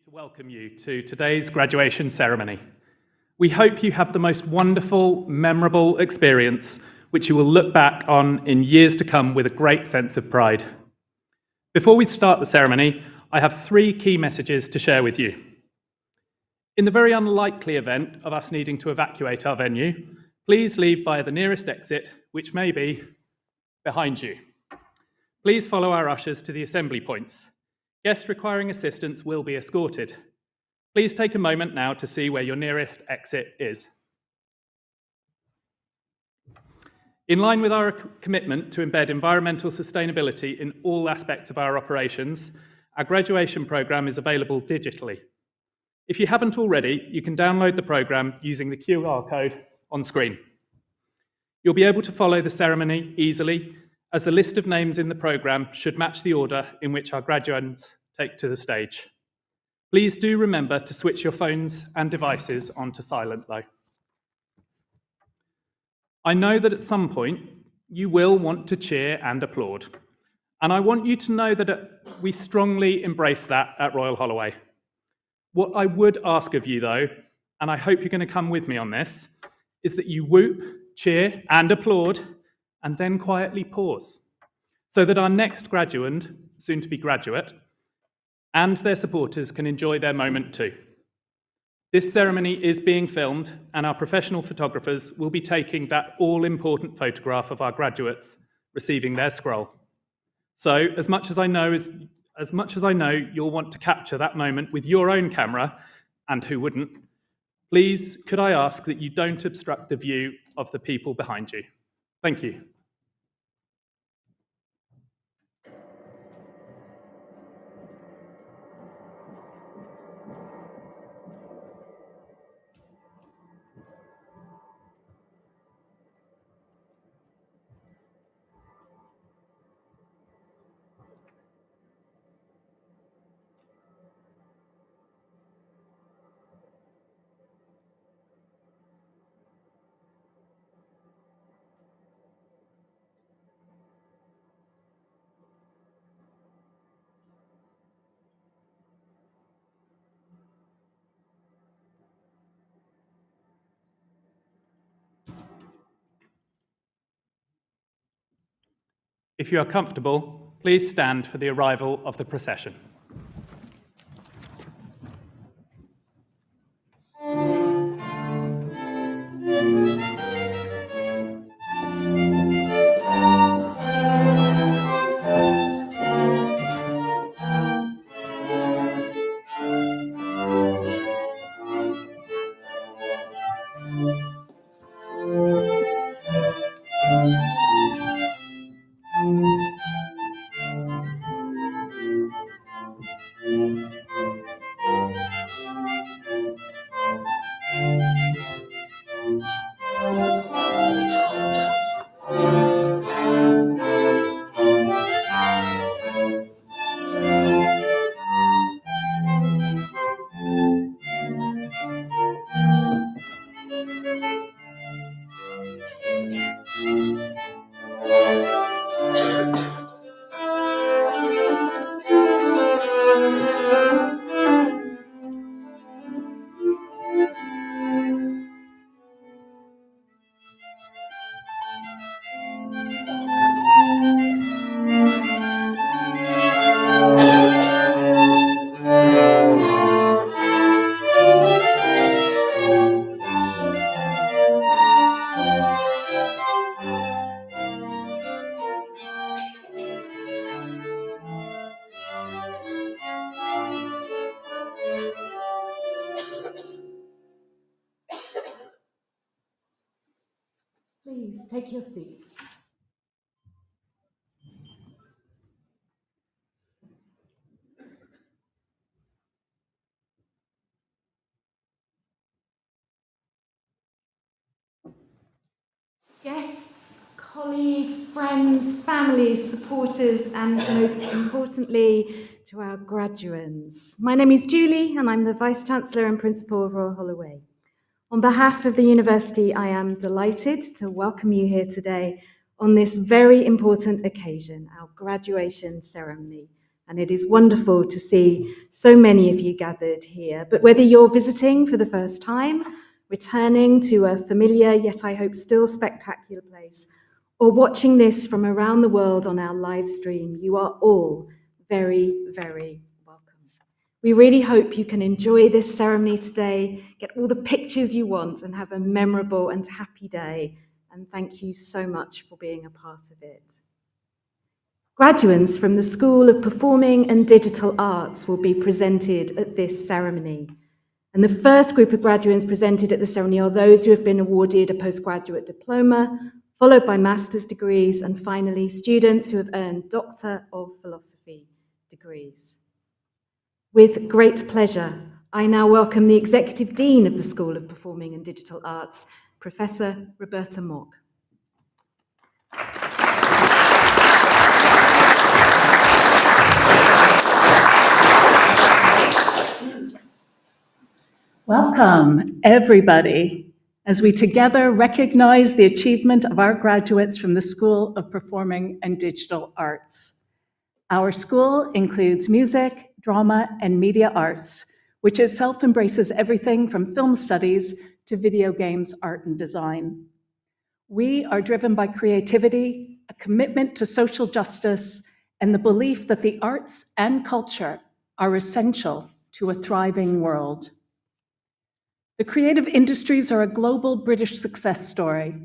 To welcome you to today's graduation ceremony. We hope you have the most wonderful, memorable experience, which you will look back on in years to come with a great sense of pride. Before we start the ceremony, I have 3 key messages to share with you. In the very unlikely event of us needing to evacuate our venue, please leave via the nearest exit, which may be behind you. Please follow our ushers to the assembly points. Guests requiring assistance will be escorted. Please take a moment now to see where your nearest exit is. In line with our commitment to embed environmental sustainability in all aspects of our operations, our graduation programme is available digitally. If you haven't already, you can download the programme using the QR code on screen. You'll be able to follow the ceremony easily, as the list of names in the programme should match the order in which our graduates take to the stage. Please do remember to switch your phones and devices onto silent though. I know that at some point you will want to cheer and applaud, and I want you to know that we strongly embrace that at Royal Holloway. What I would ask of you though, and I hope you're going to come with me on this, is that you whoop, cheer and applaud and then quietly pause, so that our next graduand, soon to be graduate, and their supporters can enjoy their moment too. This ceremony is being filmed, and our professional photographers will be taking that all-important photograph of our graduates receiving their scroll. So, as much as I know you'll want to capture that moment with your own camera, and who wouldn't, please could I ask that you don't obstruct the view of the people behind you. Thank you. If you are comfortable, please stand for the arrival of the procession. Please take your seats. Guests, colleagues, friends, families, supporters, and most importantly, to our graduands. My name is Julie, and I'm the Vice-Chancellor and Principal of Royal Holloway. On behalf of the University, I am delighted to welcome you here today on this very important occasion, our graduation ceremony, and it is wonderful to see so many of you gathered here. But whether you're visiting for the first time, returning to a familiar, yet I hope still spectacular place, or watching this from around the world on our live stream, you are all very, very welcome. We really hope you can enjoy this ceremony today, get all the pictures you want, and have a memorable and happy day. And thank you so much for being a part of it. Graduates from the School of Performing and Digital Arts will be presented at this ceremony. And the first group of graduates presented at the ceremony are those who have been awarded a postgraduate diploma, followed by master's degrees, and finally, students who have earned Doctor of Philosophy degrees. With great pleasure, I now welcome the Executive Dean of the School of Performing and Digital Arts, Professor Roberta Mock. Welcome, everybody, as we together recognize the achievement of our graduates from the School of Performing and Digital Arts. Our school includes music, drama, and media arts, which itself embraces everything from film studies to video games, art, and design. We are driven by creativity, a commitment to social justice, and the belief that the arts and culture are essential to a thriving world. The creative industries are a global British success story.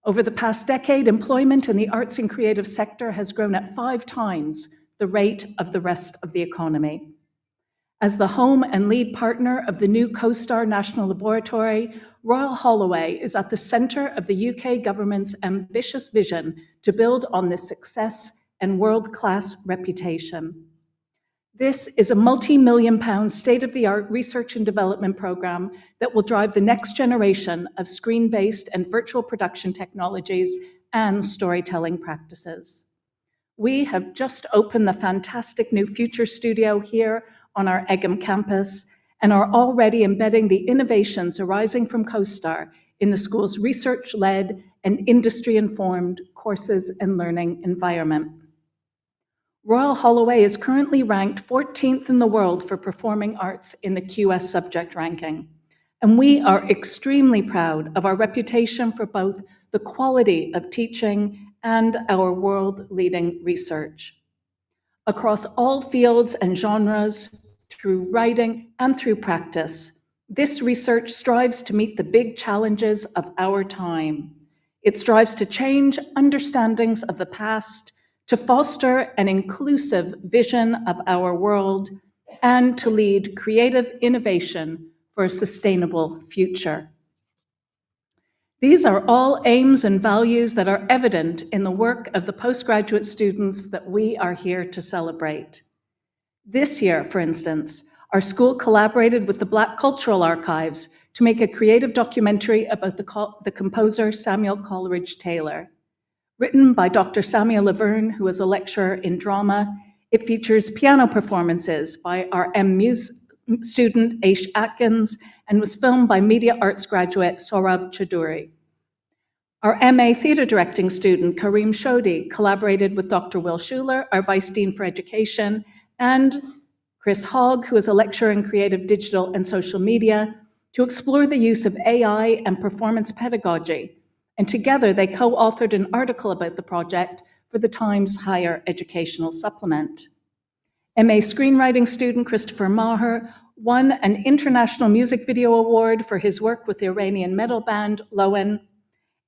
Over the past decade, employment in the arts and creative sector has grown at 5 times the rate of the rest of the economy. As the home and lead partner of the new CoStar National Laboratory, Royal Holloway is at the centre of the UK government's ambitious vision to build on this success and world-class reputation. This is a multi-million-pound state-of-the-art research and development program that will drive the next generation of screen-based and virtual production technologies and storytelling practices. We have just opened the fantastic new Future Studio here on our Egham campus and are already embedding the innovations arising from CoStar in the school's research-led and industry-informed courses and learning environment. Royal Holloway is currently ranked 14th in the world for performing arts in the QS subject ranking, and we are extremely proud of our reputation for both the quality of teaching and our world-leading research. Across all fields and genres, through writing and through practice, this research strives to meet the big challenges of our time. It strives to change understandings of the past, to foster an inclusive vision of our world, and to lead creative innovation for a sustainable future. These are all aims and values that are evident in the work of the postgraduate students that we are here to celebrate. This year, for instance, our school collaborated with the Black Cultural Archives to make a creative documentary about the composer Samuel Coleridge Taylor. Written by Dr. Samuel Laverne, who is a lecturer in drama, it features piano performances by our M.Mus student Aish Atkins and was filmed by media arts graduate Saurav Chaudhuri. Our MA theatre directing student Kareem Shodi collaborated with Dr. Will Schuler, our Vice Dean for Education, and Chris Hogg, who is a lecturer in creative digital and social media, to explore the use of AI and performance pedagogy. And together they co-authored an article about the project for the Times Higher Educational Supplement. MA screenwriting student Christopher Maher won an International Music Video Award for his work with the Iranian metal band Lowen,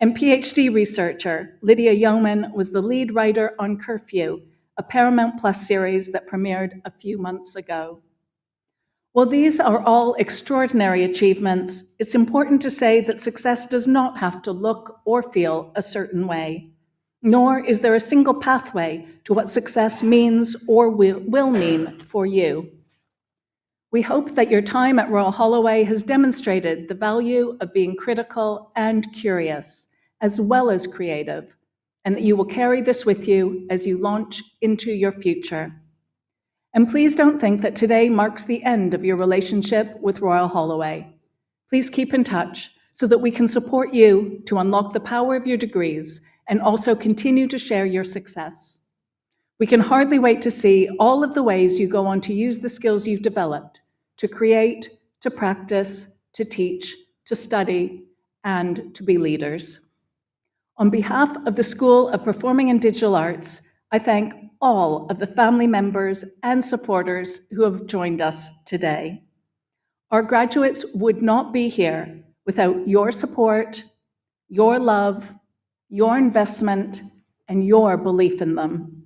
and PhD researcher Lydia Yeoman was the lead writer on Curfew, a Paramount Plus series that premiered a few months ago. While these are all extraordinary achievements, it's important to say that success does not have to look or feel a certain way, nor is there a single pathway to what success means or will mean for you. We hope that your time at Royal Holloway has demonstrated the value of being critical and curious, as well as creative, and that you will carry this with you as you launch into your future. And please don't think that today marks the end of your relationship with Royal Holloway. Please keep in touch so that we can support you to unlock the power of your degrees and also continue to share your success. We can hardly wait to see all of the ways you go on to use the skills you've developed to create, to practice, to teach, to study, and to be leaders. On behalf of the School of Performing and Digital Arts, I thank all of the family members and supporters who have joined us today. Our graduates would not be here without your support, your love, your investment, and your belief in them.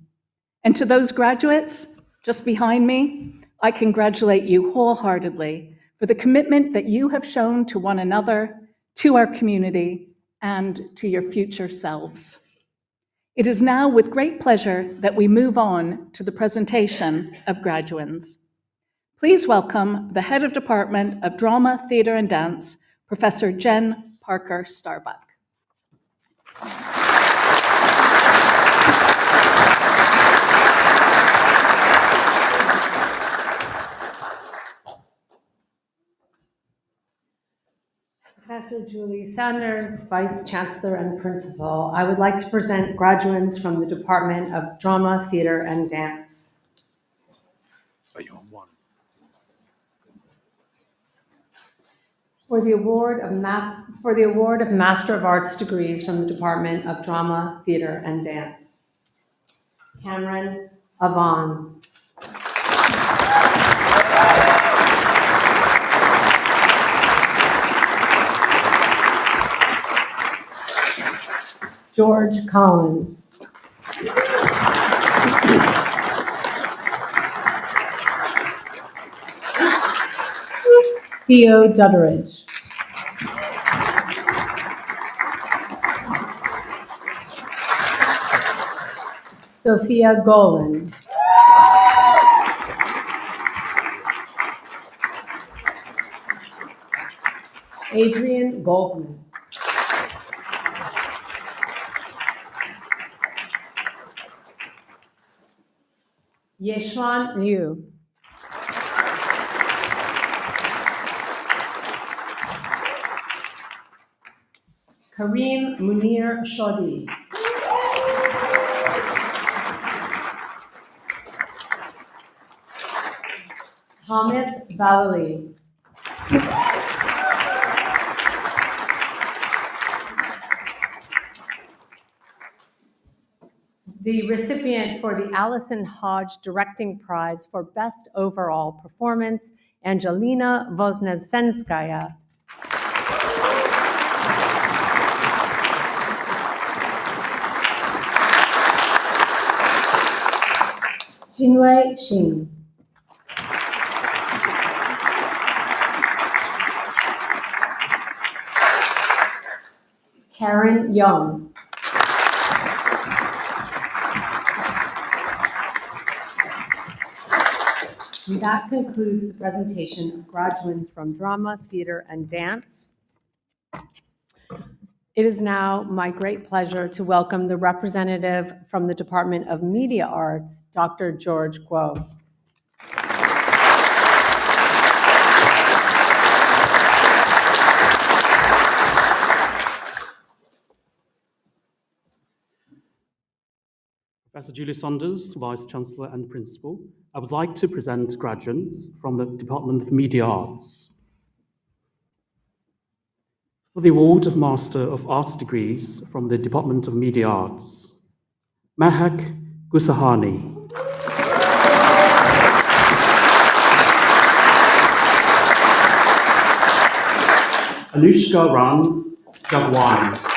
And to those graduates just behind me, I congratulate you wholeheartedly for the commitment that you have shown to one another, to our community, and to your future selves. It is now with great pleasure that we move on to the presentation of graduands. Please welcome the Head of Department of Drama, Theatre and Dance, Professor Jen Parker Starbuck. Professor Julie Sanders, Vice Chancellor and Principal, I would like to present graduands from the Department of Drama, Theatre and Dance. Are you on one? For the award of Master of Arts degrees from the Department of Drama, Theatre and Dance. Cameron Avon. George Collins. Theo Dutteridge. Sophia Golan. Adrian Goldman. Yeshuan Liu. Kareem Munir Shodi. Thomas Vallely. The recipient for the Allison Hodge Directing Prize for Best Overall Performance, Angelina Voznesenskaya. Xinwei Xing. Karen Young. And that concludes the presentation of graduands from Drama, Theatre, and Dance. It is now my great pleasure to welcome the representative from the Department of Media Arts, Dr. George Guo. Professor Julie Saunders, Vice Chancellor and Principal, I would like to present graduates from the Department of Media Arts. For the award of Master of Arts degrees from the Department of Media Arts, Mahak Gusahani. Anushka Ran Jagwan.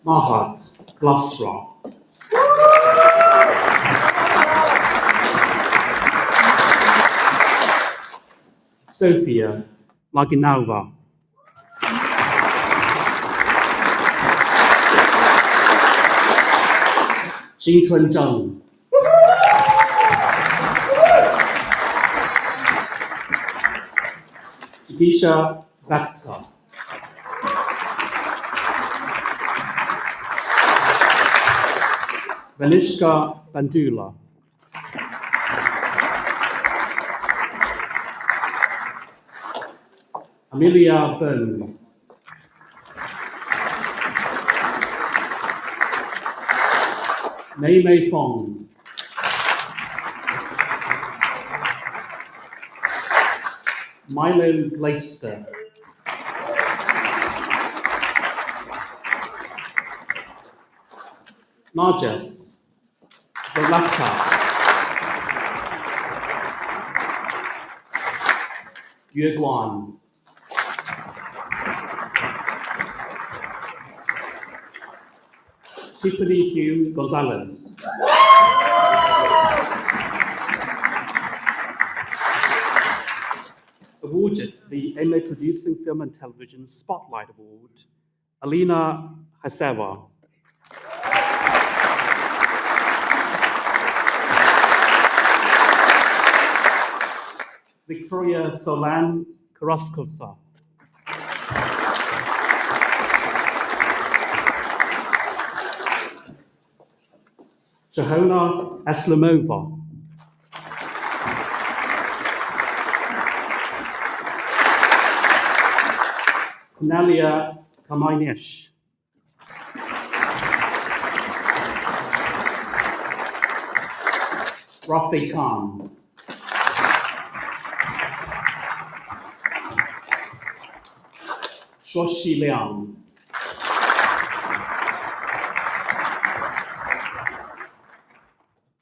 Mahat Glasra. Sophia Laginauva. Xinchun Zheng. Jidisha Bhatta. Vanishka Bandula. Amelia Byrne. Mei Mei Fong, Milo Glaister, Narjas, Volata, Yueguan, Tiffany Hugh Gonzalez, awarded the MA Producing Film and Television Spotlight Award, Alina Haseva, Victoria Solan Karaskosa, Johona Aslamova, Cornelia Kamainesh, Rafi Khan, Shoshi Liang,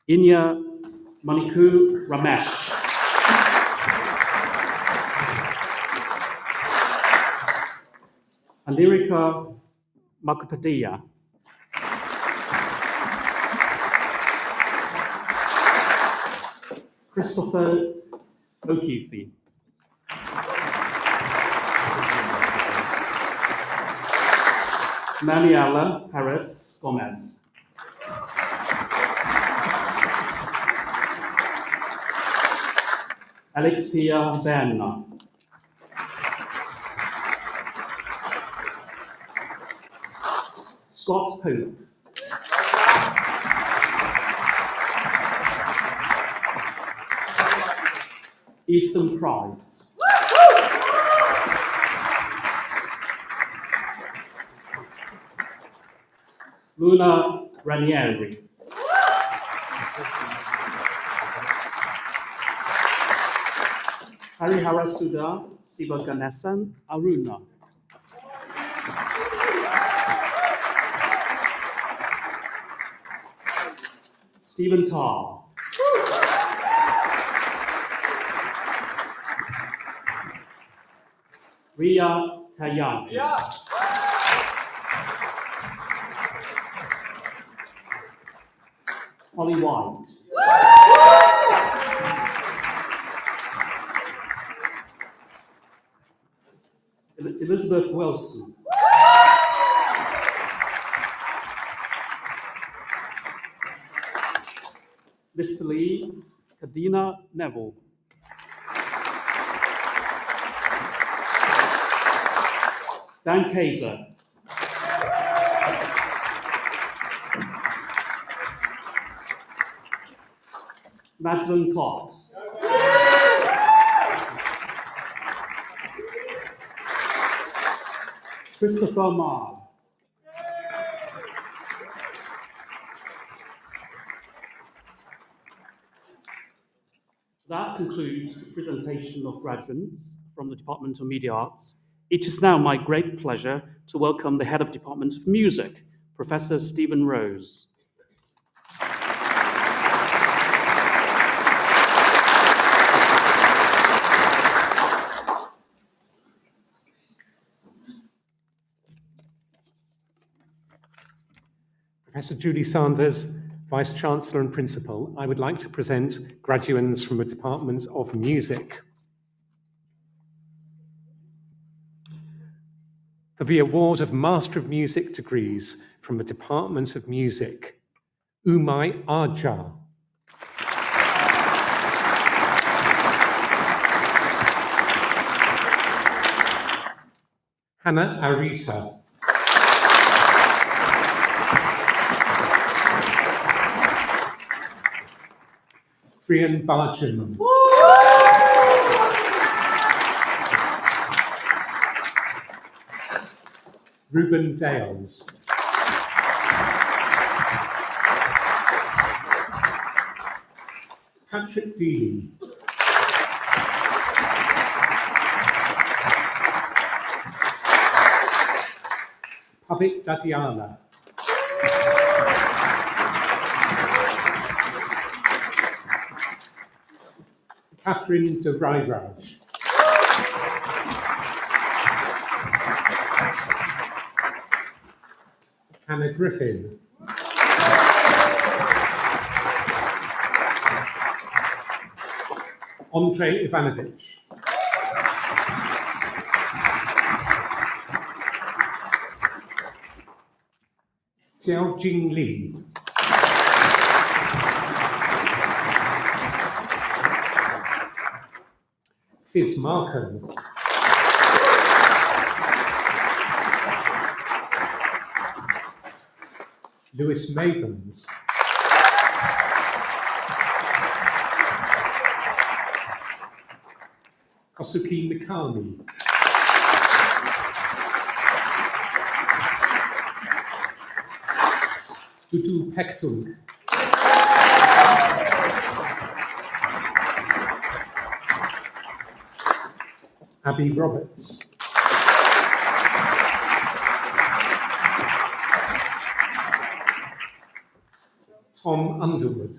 Inya Maniku Ramesh, Alirika Makupadia, Christopher O'Keefe, Mariela Perez Gomez, Alexia Berna, Scott Pope, Ethan Price, Luna Ranieri, Harihara Sudha Sivaganesan Aruna, Stephen Carr, Ria Tayaki, Holly White, Elizabeth Wilson, Mr. Lee, Kadina Neville, Dan Kaiser, Madeline Cox, Christopher Marr, that concludes the presentation of graduates from the Department of Media Arts. It is now my great pleasure to welcome the Head of Department of Music, Professor Stephen Rose. Professor Julie Sanders, Vice-Chancellor and Principal, I would like to present graduands from the Department of Music. For the award of Master of Music degrees from the Department of Music, Umay Arja. Hannah Arisa. Brian Barton. Ruben Dales. Patrick Deely. Pavit Dadiala. Catherine de Rairaj. Hannah Griffin. Andrei Ivanovich. Xiao Jing Li. Fizz Markham. Lewis Mavens. Kosuke Mikami. Dudu Pektung. Abby Roberts. Tom Underwood.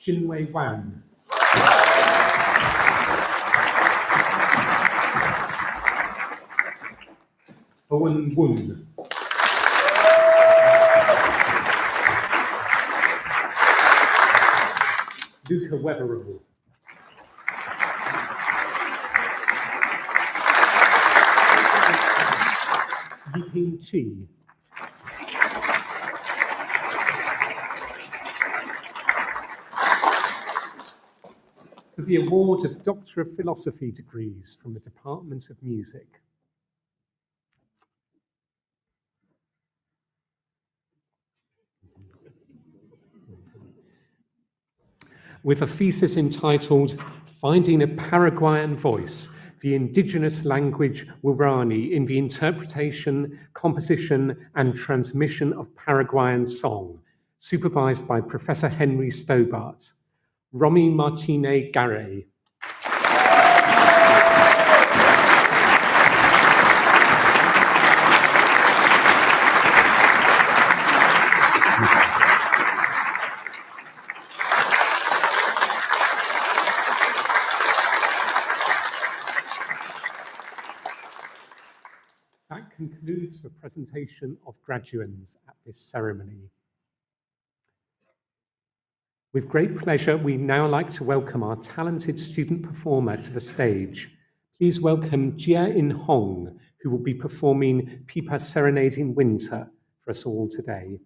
Jinwei Wang. Owen Woon. Luca Wetherill. Yiping Chi. For the award of Doctor of Philosophy degrees from the Department of Music. With a thesis entitled Finding a Paraguayan Voice, the indigenous language Guarani in the interpretation, composition, and transmission of Paraguayan song, supervised by Professor Henry Stobart. Romy Martínez Garay. That concludes the presentation of graduands at this ceremony. With great pleasure, we now like to welcome our talented student performer to the stage. Please welcome Jia In Hong, who will be performing Pipa Serenade in Winter for us all today.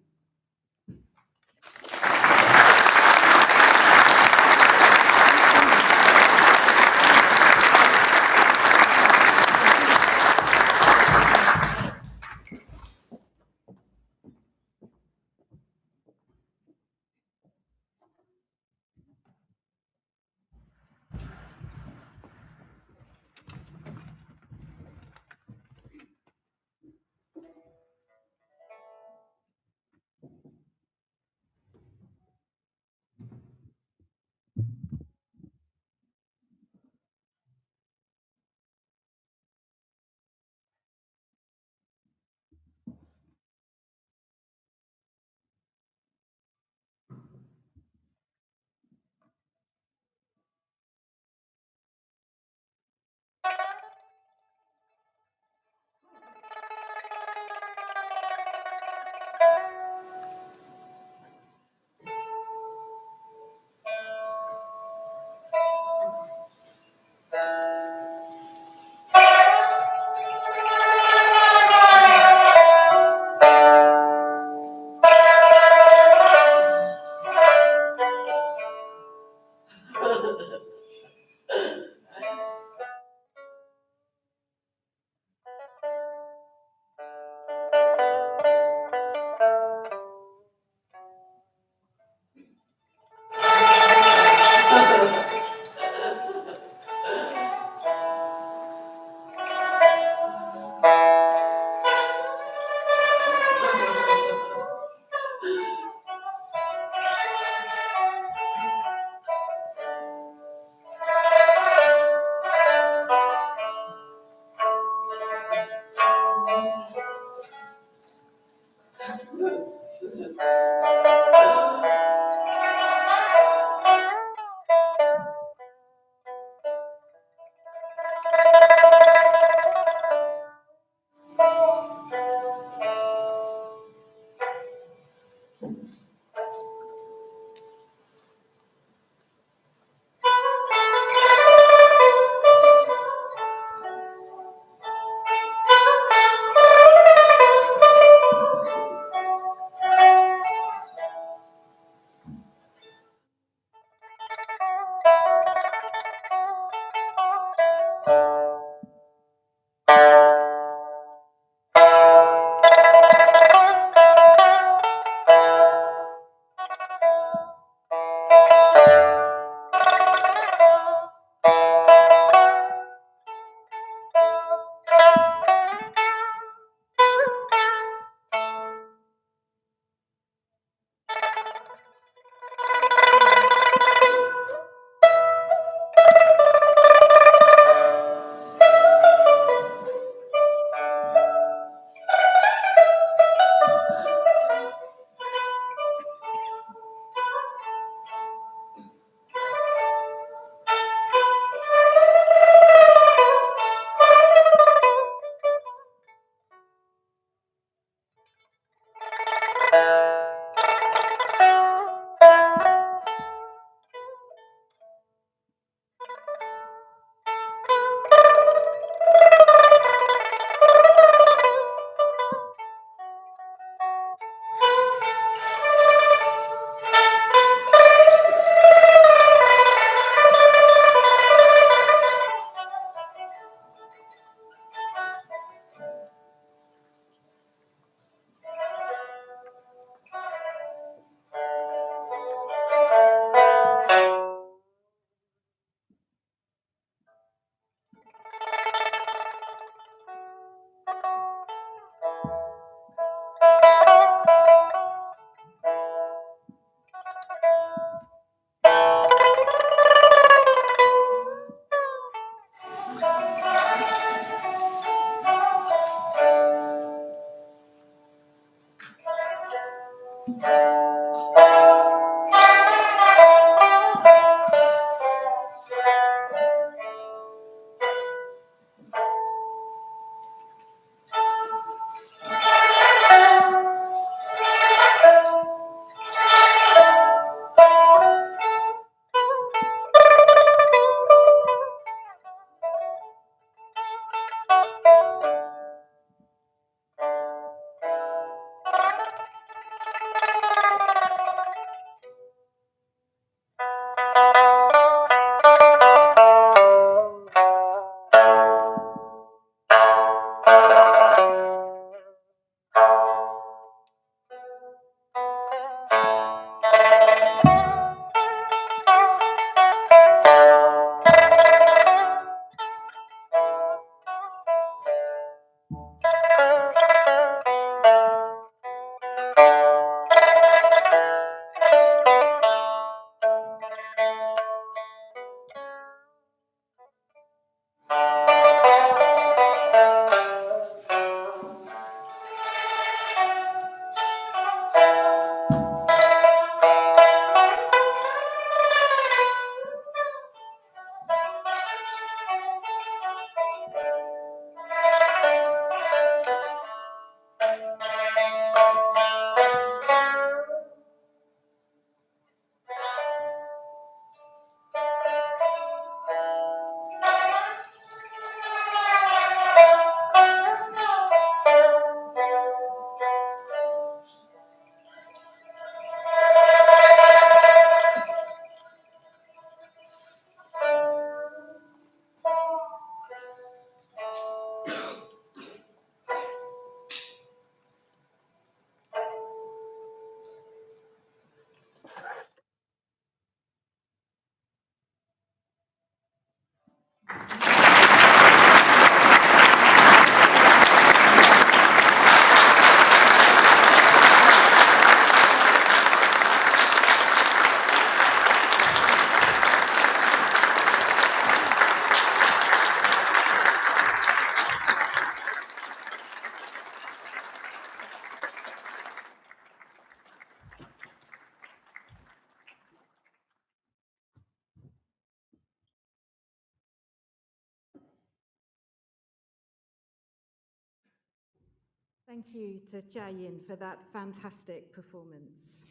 Thank you to Jiayin for that fantastic performance.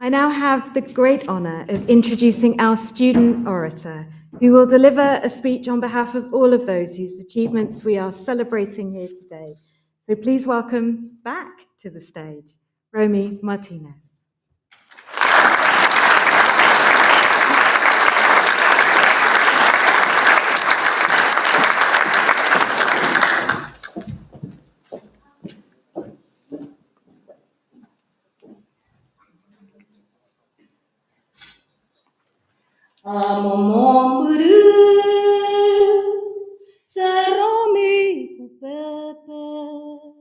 I now have the great honour of introducing our student orator, who will deliver a speech on behalf of all of those whose achievements we are celebrating here today. So please welcome back to the stage, Romy Martinez. Amomomburu, Saromi Kupepe,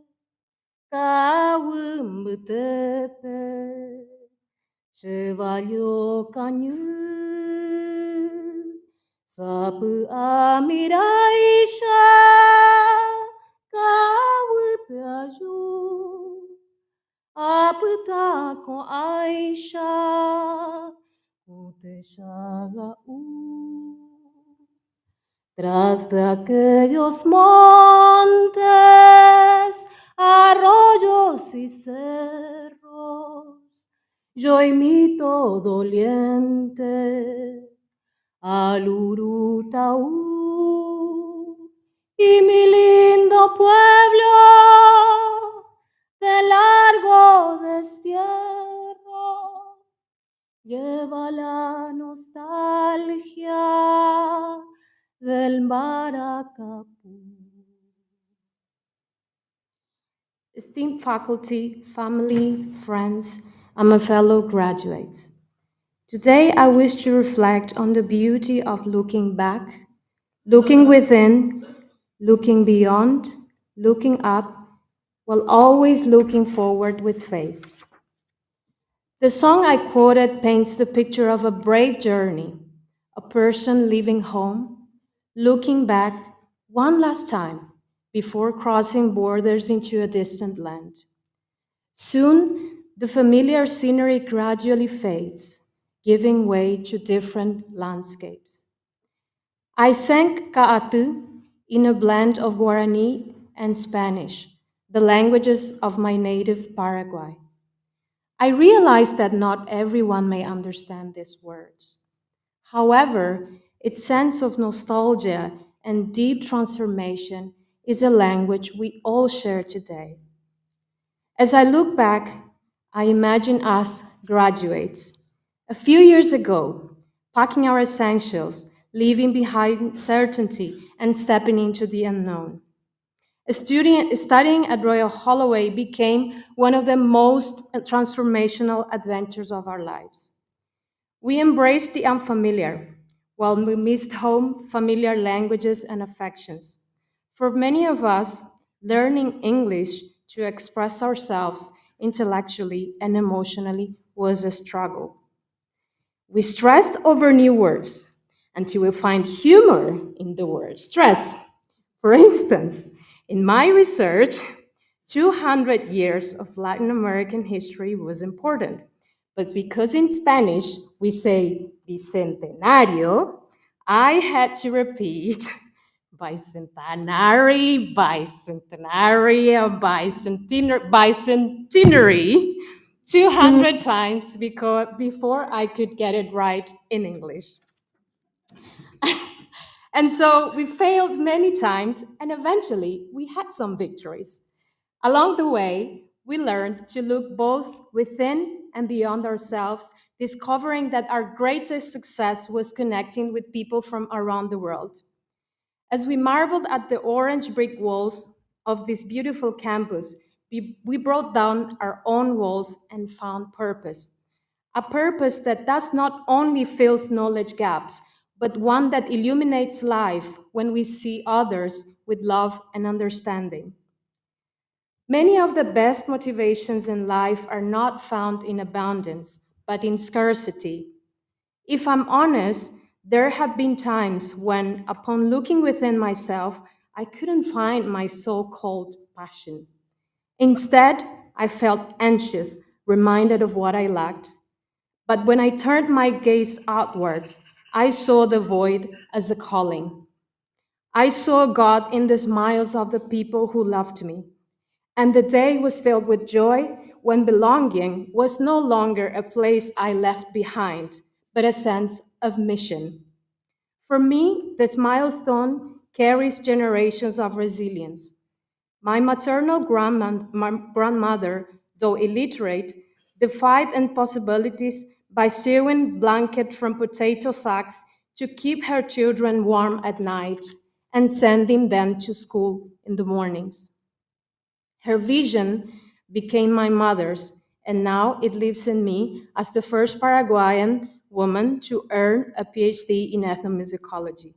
Kawumbutepe, Chevalio Canyu, Sapu Amiraisha, Kawupiaju, Aputa com Aisha, tras de aquellos montes, arroyos y cerros, yo imito doliente al Urutaú y mi lindo pueblo de largo destierro lleva la nostalgia del Maracapú. Esteemed faculty, family, friends, and my fellow graduates, today I wish to reflect on the beauty of looking back, looking within, looking beyond, looking up, while always looking forward with faith. The song I quoted paints the picture of a brave journey, a person leaving home, looking back one last time before crossing borders into a distant land. Soon, the familiar scenery gradually fades, giving way to different landscapes. I sang Ka'atu in a blend of Guarani and Spanish, the languages of my native Paraguay. I realize that not everyone may understand these words. However, its sense of nostalgia and deep transformation is a language we all share today. As I look back, I imagine us graduates. A few years ago, packing our essentials, leaving behind certainty, and stepping into the unknown. Studying at Royal Holloway became one of the most transformational adventures of our lives. We embraced the unfamiliar, while we missed home, familiar languages, and affections. For many of us, learning English to express ourselves intellectually and emotionally was a struggle. We stressed over new words until we find humor in the word stress. For instance, in my research, 200 years of Latin American history was important. But because in Spanish we say bicentenario, I had to repeat bicentenary, bicentenary 200 times before I could get it right in English. And so we failed many times, and eventually we had some victories. Along the way, we learned to look both within and beyond ourselves, discovering that our greatest success was connecting with people from around the world. As we marveled at the orange brick walls of this beautiful campus, we brought down our own walls and found purpose. A purpose that does not only fill knowledge gaps, but one that illuminates life when we see others with love and understanding. Many of the best motivations in life are not found in abundance, but in scarcity. If I'm honest, there have been times when, upon looking within myself, I couldn't find my so called passion. Instead, I felt anxious, reminded of what I lacked. But when I turned my gaze outwards, I saw the void as a calling. I saw God in the smiles of the people who loved me. And the day was filled with joy when belonging was no longer a place I left behind, but a sense of mission. For me, this milestone carries generations of resilience. My maternal grandmother, though illiterate, defied impossibilities by sewing blankets from potato sacks to keep her children warm at night and sending them to school in the mornings. Her vision became my mother's, and now it lives in me as the first Paraguayan woman to earn a PhD in ethnomusicology.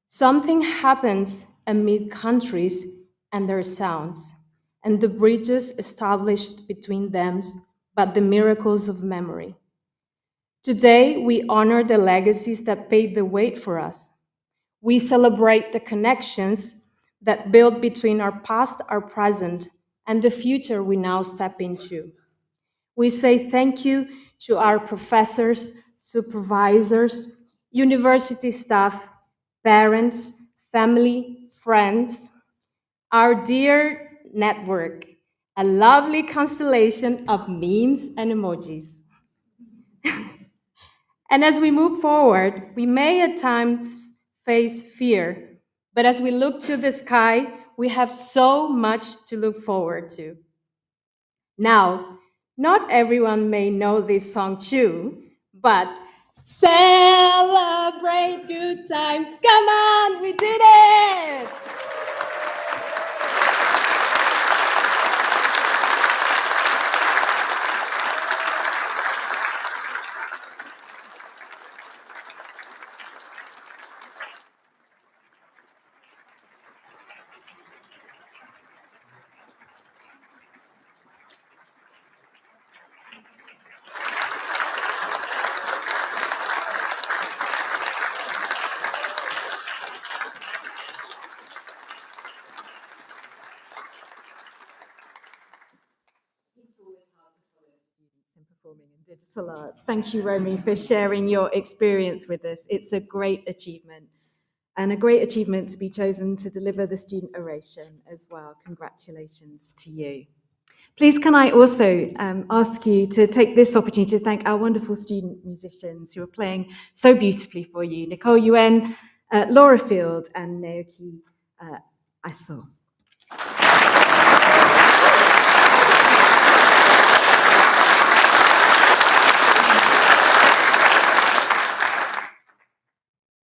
Something happens amid countries and their sounds, and the bridges established between them, but the miracles of memory. Today, we honor the legacies that paved the way for us. We celebrate the connections that build between our past, our present, and the future we now step into. We say thank you to our professors, supervisors, university staff, parents, family, friends, our dear network, a lovely constellation of memes and emojis. And as we move forward, we may at times face fear, but as we look to the sky, we have so much to look forward to. Now, not everyone may know this song too, but celebrate good times. Come on, we did it! It's always hard to follow students in performing in digital arts. Thank you, Romy, for sharing your experience with us. It's a great achievement, and a great achievement to be chosen to deliver the student oration as well. Congratulations to you. Please can I also ask you to take this opportunity to thank our wonderful student musicians who are playing so beautifully for you, Nicole Yuen, Laura Field, and Naoki Aso.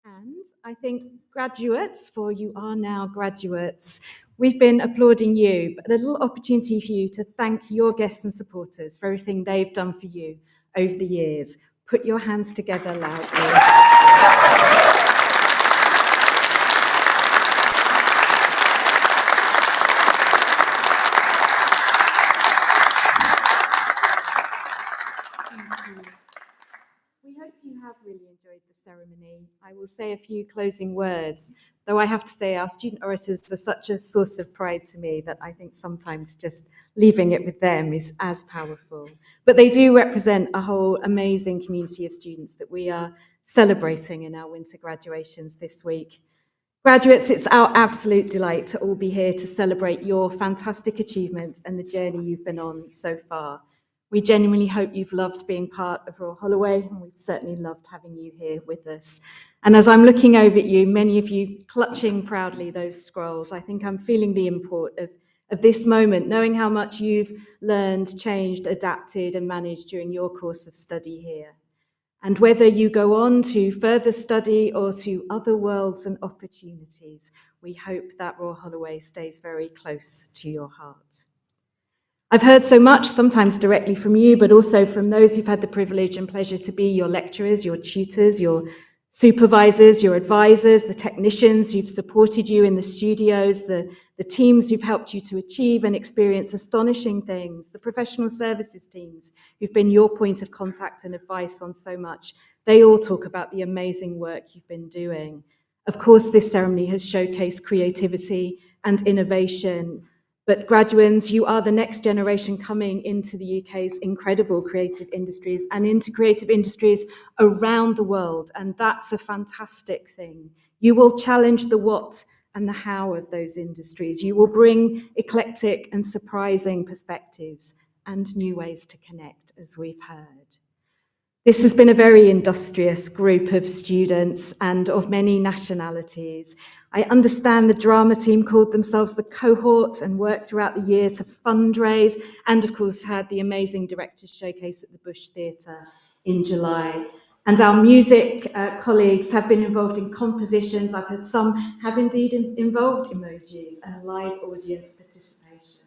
And I think graduates, for you are now graduates, we've been applauding you, but a little opportunity for you to thank your guests and supporters for everything they've done for you over the years. Put your hands together loudly. We hope you have really enjoyed the ceremony. I will say a few closing words, though I have to say our student orators are such a source of pride to me that I think sometimes just leaving it with them is as powerful. But they do represent a whole amazing community of students that we are celebrating in our winter graduations this week. Graduates, it's our absolute delight to all be here to celebrate your fantastic achievements and the journey you've been on so far. We genuinely hope you've loved being part of Royal Holloway, and we've certainly loved having you here with us. And as I'm looking over at you, many of you clutching proudly those scrolls, I think I'm feeling the import of this moment, knowing how much you've learned, changed, adapted, and managed during your course of study here. And whether you go on to further study or to other worlds and opportunities, we hope that Royal Holloway stays very close to your heart. I've heard so much, sometimes directly from you, but also from those who've had the privilege and pleasure to be your lecturers, your tutors, your Supervisors, your advisors, the technicians who've supported you in the studios, the teams who've helped you to achieve and experience astonishing things, the professional services teams who've been your point of contact and advice on so much, they all talk about the amazing work you've been doing. Of course, this ceremony has showcased creativity and innovation, but graduates, you are the next generation coming into the UK's incredible creative industries and into creative industries around the world, and that's a fantastic thing. You will challenge the what and the how of those industries. You will bring eclectic and surprising perspectives and new ways to connect, as we've heard. This has been a very industrious group of students and of many nationalities. I understand the drama team called themselves the cohorts and worked throughout the year to fundraise, and of course had the amazing directors showcase at the Bush Theatre in July. And our music colleagues have been involved in compositions. I've heard some have indeed involved emojis and live audience participation.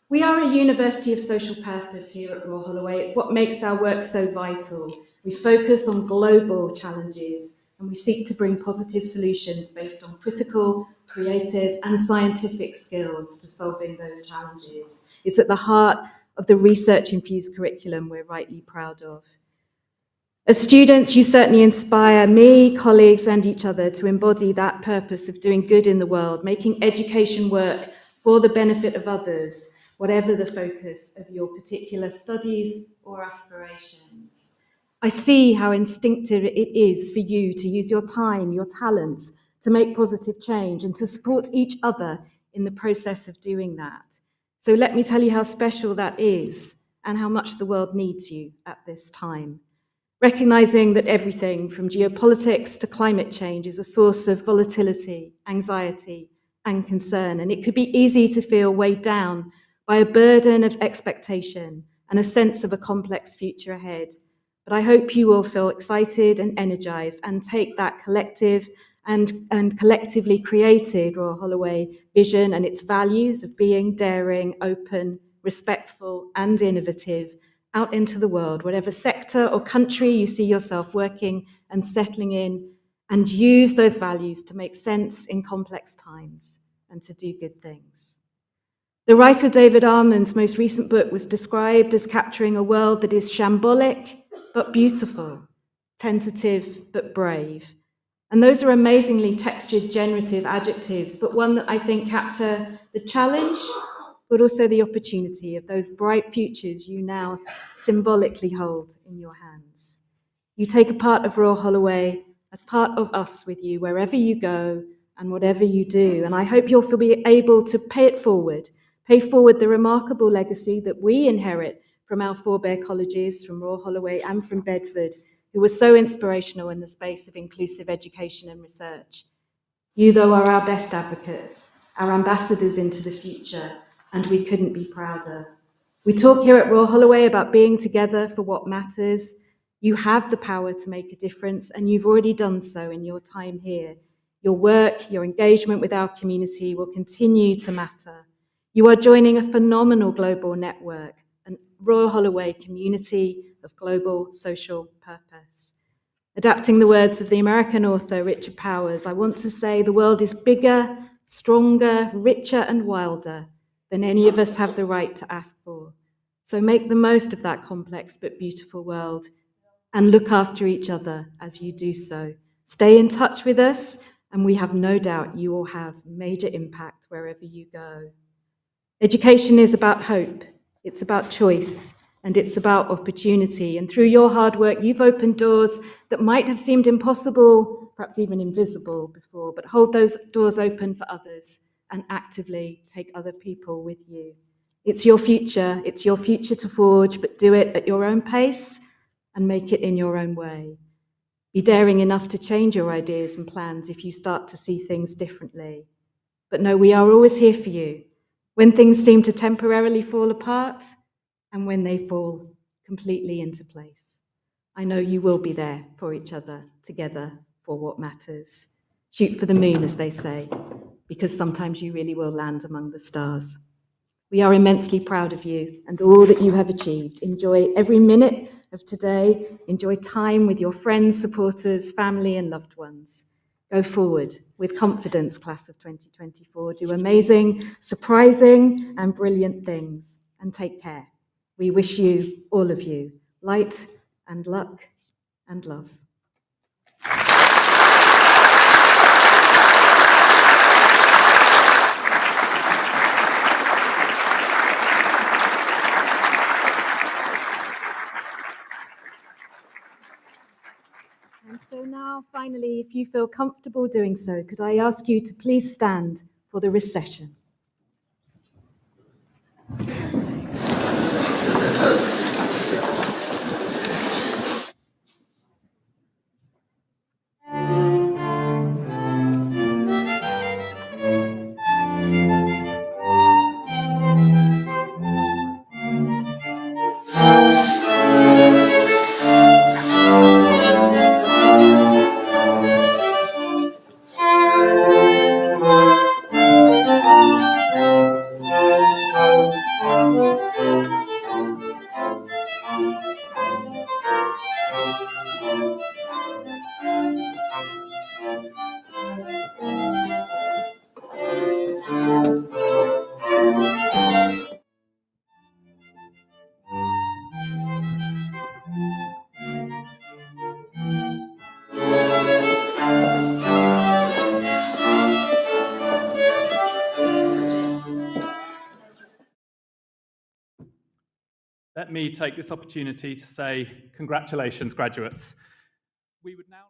We are a university of social purpose here at Royal Holloway. It's what makes our work so vital. We focus on global challenges and we seek to bring positive solutions based on critical, creative and scientific skills to solving those challenges. It's at the heart of the research-infused curriculum we're rightly proud of. As students, you certainly inspire me, colleagues and each other to embody that purpose of doing good in the world, making education work for the benefit of others, whatever the focus of your particular studies or aspirations. I see how instinctive it is for you to use your time, your talents, to make positive change and to support each other in the process of doing that. So let me tell you how special that is and how much the world needs you at this time. Recognizing that everything from geopolitics to climate change is a source of volatility, anxiety, and concern, and it could be easy to feel weighed down by a burden of expectation and a sense of a complex future ahead. But I hope you will feel excited and energized and take that collective and collectively created Royal Holloway vision and its values of being daring, open, respectful, and innovative out into the world, whatever sector or country you see yourself working and settling in, and use those values to make sense in complex times and to do good things. The writer David Armand's most recent book was described as capturing a world that is shambolic but beautiful, tentative but brave. And those are amazingly textured, generative adjectives, but one that I think capture the challenge but also the opportunity of those bright futures you now symbolically hold in your hands. You take a part of Royal Holloway, a part of us with you wherever you go and whatever you do, and I hope you'll be able to pay forward the remarkable legacy that we inherit from our forebear colleges, from Royal Holloway and from Bedford, who were so inspirational in the space of inclusive education and research. You, though, are our best advocates, our ambassadors into the future, and we couldn't be prouder. We talk here at Royal Holloway about being together for what matters. You have the power to make a difference, and you've already done so in your time here. Your work, your engagement with our community will continue to matter. You are joining a phenomenal global network, a Royal Holloway community of global social purpose. Adapting the words of the American author Richard Powers, I want to say the world is bigger, stronger, richer, and wilder than any of us have the right to ask for. So make the most of that complex but beautiful world and look after each other as you do so. Stay in touch with us, and we have no doubt you will have major impact wherever you go. Education is about hope, it's about choice, and it's about opportunity. And through your hard work, you've opened doors that might have seemed impossible, perhaps even invisible before, but hold those doors open for others and actively take other people with you. It's your future to forge, but do it at your own pace and make it in your own way. Be daring enough to change your ideas and plans if you start to see things differently. But no, we are always here for you when things seem to temporarily fall apart and when they fall completely into place. I know you will be there for each other, together for what matters. Shoot for the moon, as they say, because sometimes you really will land among the stars. We are immensely proud of you and all that you have achieved. Enjoy every minute of today. Enjoy time with your friends, supporters, family, and loved ones. Go forward with confidence, class of 2024. Do amazing, surprising, and brilliant things. And take care. We wish you, all of you, light and luck and love. And so now, finally, if you feel comfortable doing so, could I ask you to please stand for the recession? Let me take this opportunity to say congratulations, graduates. We would now